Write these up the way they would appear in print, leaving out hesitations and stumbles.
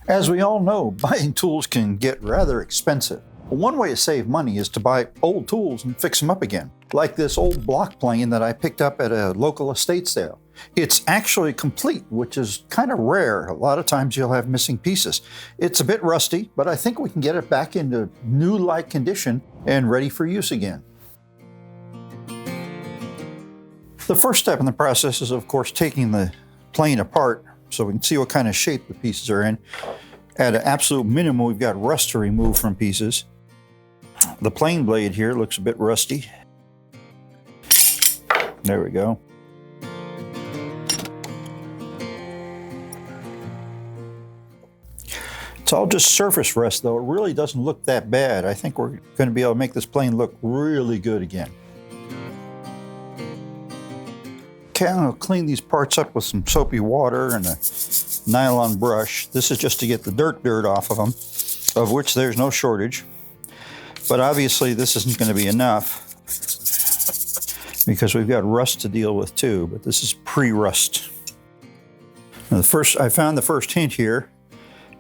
As we all know, buying tools can get rather expensive. One way to save money is to buy old tools and fix them up again, like this old block plane that I picked up at a local estate sale. It's actually complete, which is kind of rare. A lot of times you'll have missing pieces. It's a bit rusty, but I think we can get it back into new-like condition and ready for use again. The first step in the process is, of course, taking the plane apart so we can see what kind of shape the pieces are in. At an absolute minimum, we've got rust to remove from pieces. The plane blade here looks a bit rusty. There we go. It's all just surface rust, though. It really doesn't look that bad. I think we're going to be able to make this plane look really good again. Okay, I'm going to clean these parts up with some soapy water and a nylon brush. This is just to get the dirt off of them, of which there's no shortage. But obviously this isn't going to be enough because we've got rust to deal with too, but this is pre-rust. Now I found the first hint here,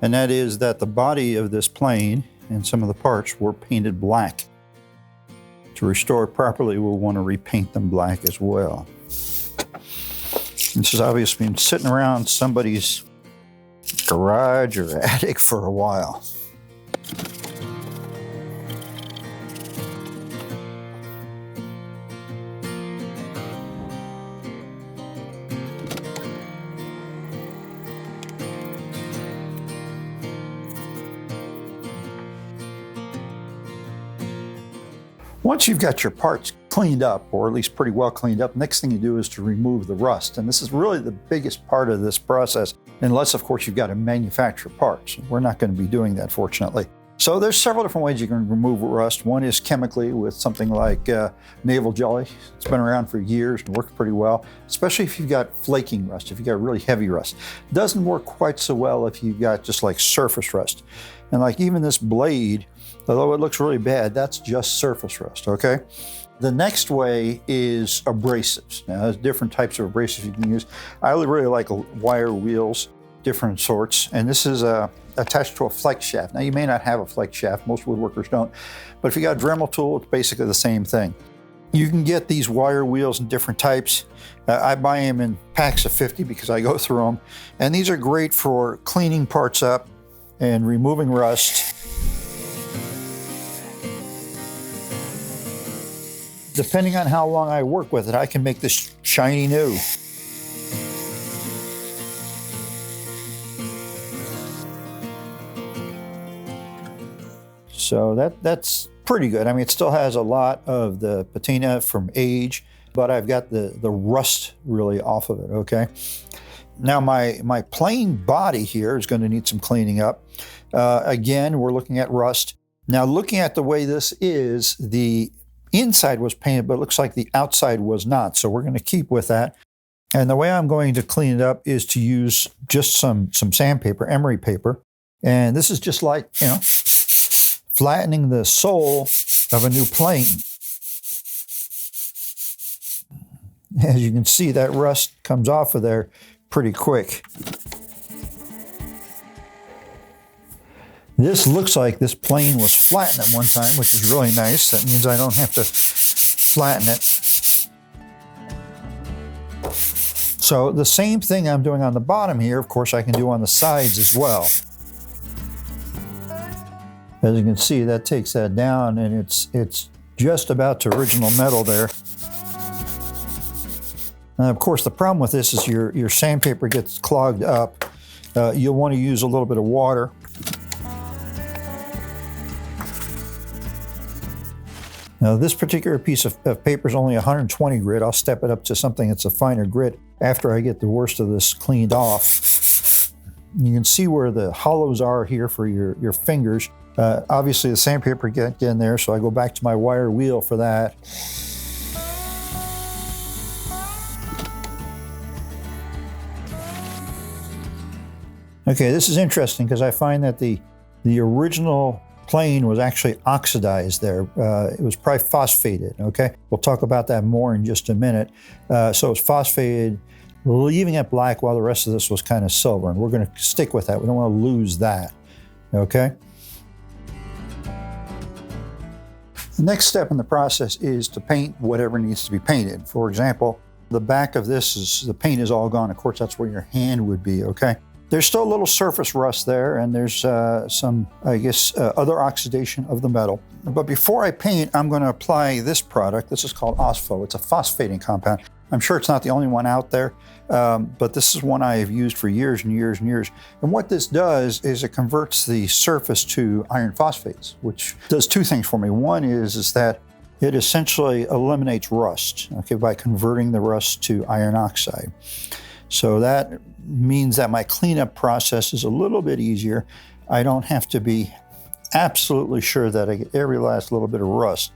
and that is that the body of this plane and some of the parts were painted black. To restore it properly, we'll want to repaint them black as well. This has obviously been sitting around somebody's garage or attic for a while. Once you've got your parts cleaned up, or at least pretty well cleaned up, next thing you do is to remove the rust. And this is really the biggest part of this process, unless of course you've got to manufacture parts. We're not going to be doing that, fortunately. So there's several different ways you can remove rust. One is chemically with something like navel jelly. It's been around for years and works pretty well, especially if you've got flaking rust, if you've got really heavy rust. It doesn't work quite so well if you've got just like surface rust. And like even this blade, although it looks really bad, that's just surface rust, okay? The next way is abrasives. Now, there's different types of abrasives you can use. I really like wire wheels, different sorts, and this is attached to a flex shaft. Now, you may not have a flex shaft, most woodworkers don't, but if you got a Dremel tool, it's basically the same thing. You can get these wire wheels in different types. I buy them in packs of 50 because I go through them, and these are great for cleaning parts up and removing rust. Depending on how long I work with it, I can make this shiny new. So that's pretty good. I mean, it still has a lot of the patina from age, but I've got the rust really off of it, okay? Now my plain body here is going to need some cleaning up. Again, we're looking at rust. Now looking at the way this is, the inside was painted, but it looks like the outside was not. So we're going to keep with that. And the way I'm going to clean it up is to use just some sandpaper, emery paper. And this is just like, you know, flattening the sole of a new plane. As you can see, that rust comes off of there pretty quick. This looks like this plane was flattened at one time, which is really nice. That means I don't have to flatten it. So the same thing I'm doing on the bottom here, of course, I can do on the sides as well. As you can see, that takes that down, and it's just about to original metal there. And of course, the problem with this is your sandpaper gets clogged up. You'll want to use a little bit of water. Now, this particular piece of paper is only 120 grit. I'll step it up to something that's a finer grit after I get the worst of this cleaned off. You can see where the hollows are here for your fingers. Obviously, the sandpaper get in there, so I go back to my wire wheel for that. Okay, this is interesting because I find that the original plane was actually oxidized there. It was probably phosphated, okay? We'll talk about that more in just a minute. So it's phosphated. leaving it black while the rest of this was kind of silver. And we're going to stick with that. We don't want to lose that, okay? The next step in the process is to paint whatever needs to be painted. For example, the back of this the paint is all gone. Of course, that's where your hand would be, okay? There's still a little surface rust there, and there's some, I guess, other oxidation of the metal. But before I paint, I'm going to apply this product. This is called Phospho. It's a phosphating compound. I'm sure it's not the only one out there, but this is one I have used for years and years and years. And what this does is it converts the surface to iron phosphates, which does two things for me. One is that it essentially eliminates rust, okay, by converting the rust to iron oxide. So that means that my cleanup process is a little bit easier. I don't have to be absolutely sure that I get every last little bit of rust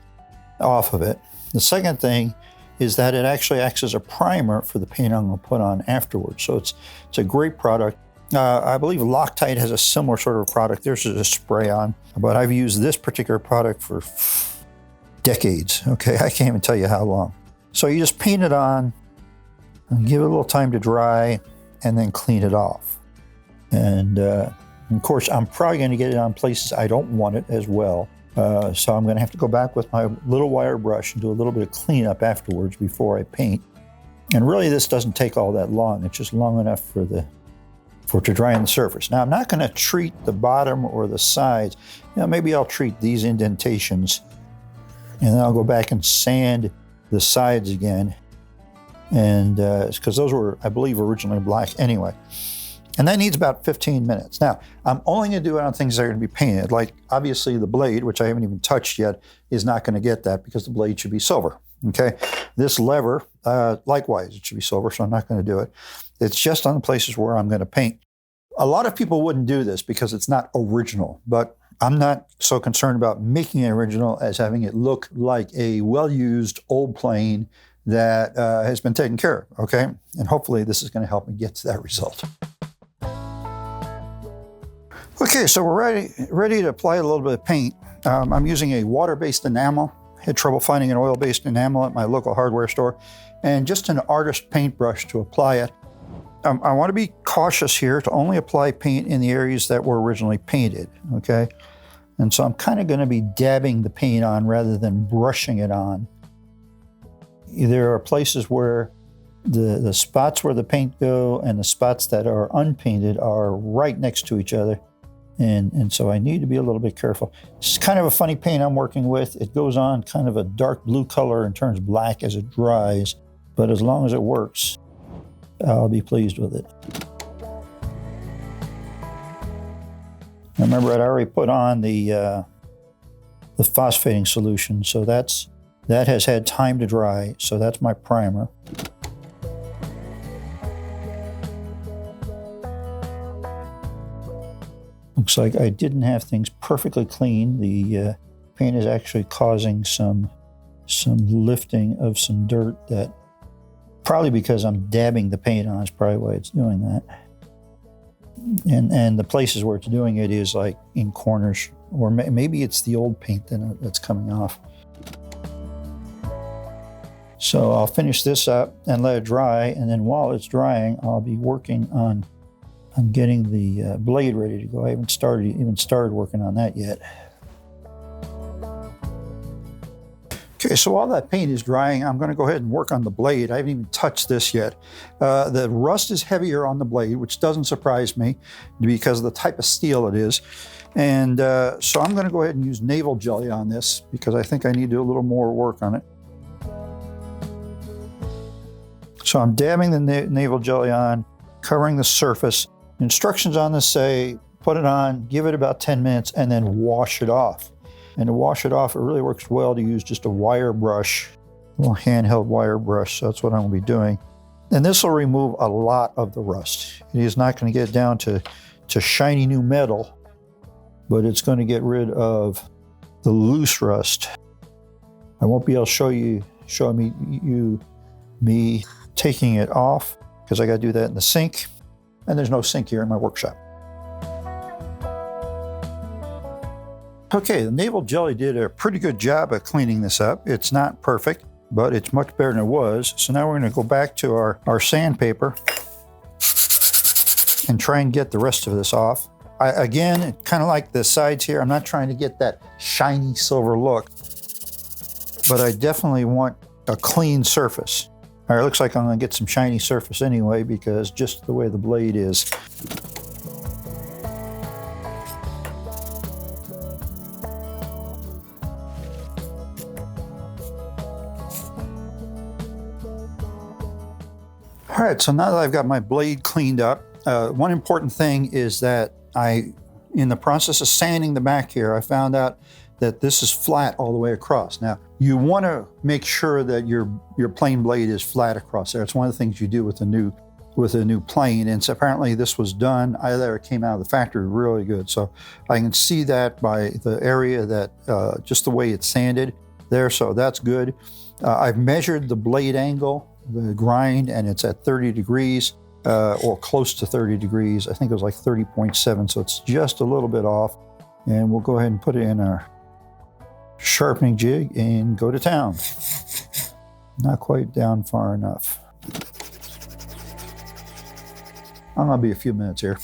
off of it. The second thing is that it actually acts as a primer for the paint I'm going to put on afterwards. So it's a great product. I believe Loctite has a similar sort of product. Theirs is a spray-on, but I've used this particular product for decades, okay? I can't even tell you how long. So you just paint it on and give it a little time to dry and then clean it off. And of course, I'm probably going to get it on places I don't want it as well. So I'm going to have to go back with my little wire brush and do a little bit of cleanup afterwards before I paint. And really, this doesn't take all that long. It's just long enough for it to dry on the surface. Now, I'm not going to treat the bottom or the sides. You know, maybe I'll treat these indentations, and then I'll go back and sand the sides again. And because those were, I believe, originally black anyway. And that needs about 15 minutes. Now, I'm only going to do it on things that are going to be painted. Like, obviously, the blade, which I haven't even touched yet, is not going to get that because the blade should be silver, okay? This lever, likewise, it should be silver, so I'm not going to do it. It's just on the places where I'm going to paint. A lot of people wouldn't do this because it's not original, but I'm not so concerned about making it original as having it look like a well-used old plane that has been taken care of, okay? And hopefully this is going to help me get to that result. Okay, so we're ready to apply a little bit of paint. I'm using a water-based enamel. I had trouble finding an oil-based enamel at my local hardware store, and just an artist paintbrush to apply it. I want to be cautious here to only apply paint in the areas that were originally painted, okay? And so I'm kind of going to be dabbing the paint on rather than brushing it on. There are places where the spots where the paint go and the spots that are unpainted are right next to each other. And so I need to be a little bit careful. It's kind of a funny paint I'm working with. It goes on kind of a dark blue color and turns black as it dries. But as long as it works, I'll be pleased with it. Remember, I'd already put on the phosphating solution, so that has had time to dry, so that's my primer. Looks like I didn't have things perfectly clean. The paint is actually causing some lifting of some dirt, that probably because I'm dabbing the paint on is probably why it's doing that. And the places where it's doing it is like in corners, or maybe it's the old paint that's coming off. So I'll finish this up and let it dry, and then while it's drying, I'll be working on getting the blade ready to go. I haven't even started working on that yet. Okay, so while that paint is drying, I'm going to go ahead and work on the blade. I haven't even touched this yet. The rust is heavier on the blade, which doesn't surprise me because of the type of steel it is. And so I'm going to go ahead and use navel jelly on this because I think I need to do a little more work on it. So I'm dabbing the navel jelly on, covering the surface. Instructions on this say, put it on, give it about 10 minutes, and then wash it off. And to wash it off, it really works well to use just a wire brush, a little handheld wire brush. So that's what I'm going to be doing. And this will remove a lot of the rust. It is not going to get down to shiny new metal, but it's going to get rid of the loose rust. I won't be able to show me taking it off because I got to do that in the sink. And there's no sink here in my workshop. Okay, the navel jelly did a pretty good job of cleaning this up. It's not perfect. but it's much better than it was. So now we're going to go back to our sandpaper and try and get the rest of this off. Again, kind of like the sides here, I'm not trying to get that shiny silver look, but I definitely want a clean surface. All right, looks like I'm gonna get some shiny surface anyway because just the way the blade is. All right, so now that I've got my blade cleaned up, one important thing is that in the process of sanding the back here, I found out that this is flat all the way across. Now, you want to make sure that your plane blade is flat across there. It's one of the things you do with a new plane, and so apparently this was done. Either it came out of the factory really good. So I can see that by the area that, just the way it's sanded there, so that's good. I've measured the blade angle, the grind, and it's at 30 degrees. Or close to 30 degrees. I think it was like 30.7, so it's just a little bit off. And we'll go ahead and put it in our sharpening jig and go to town. Not quite down far enough. I'm gonna be a few minutes here.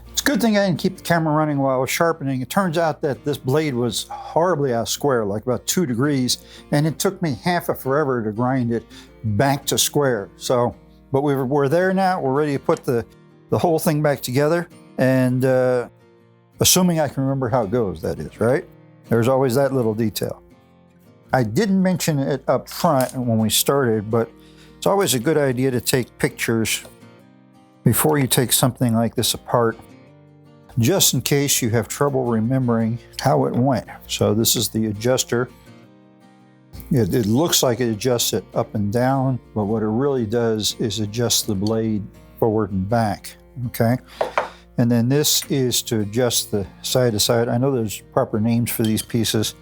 It's a good thing I didn't keep the camera running while I was sharpening. It turns out that this blade was horribly out of square, like about 2 degrees, and it took me half a forever to grind it back to square. So, but we're there now. We're ready to put the whole thing back together, and assuming I can remember how it goes, that is, right? There's always that little detail. I didn't mention it up front when we started, but it's always a good idea to take pictures before you take something like this apart, just in case you have trouble remembering how it went. So this is the adjuster. It looks like it adjusts it up and down, but what it really does is adjust the blade forward and back, okay? And then this is to adjust the side to side. I know there's proper names for these pieces.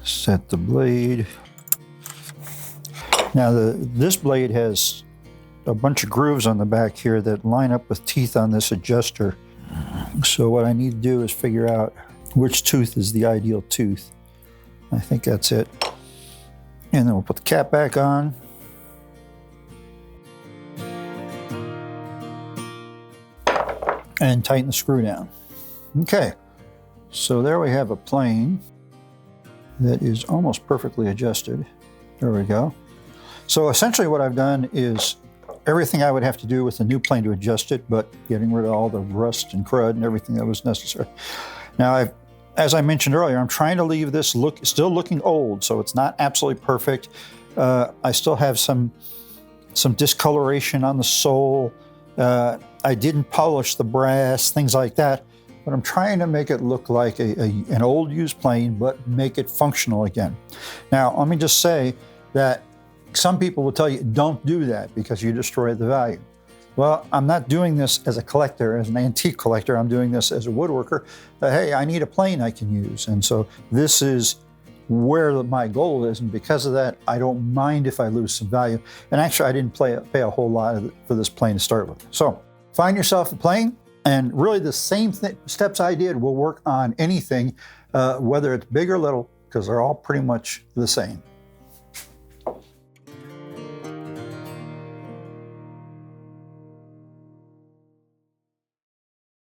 Set the blade. Now this blade has a bunch of grooves on the back here that line up with teeth on this adjuster. So what I need to do is figure out which tooth is the ideal tooth. I think that's it. And then we'll put the cap back on. And tighten the screw down. Okay, so there we have a plane that is almost perfectly adjusted. There we go. So essentially what I've done is everything I would have to do with a new plane to adjust it, but getting rid of all the rust and crud and everything that was necessary. Now, as I mentioned earlier, I'm trying to leave this still looking old, so it's not absolutely perfect. I still have some discoloration on the sole. I didn't polish the brass, things like that, but I'm trying to make it look like an old used plane, but make it functional again. Now, let me just say that some people will tell you, don't do that because you destroy the value. Well, I'm not doing this as a collector, as an antique collector. I'm doing this as a woodworker. Hey, I need a plane I can use. And so this is where my goal is. And because of that, I don't mind if I lose some value. And actually, I didn't pay a whole lot for this plane to start with. So find yourself a plane, and really the same steps I did will work on anything, whether it's big or little, because they're all pretty much the same.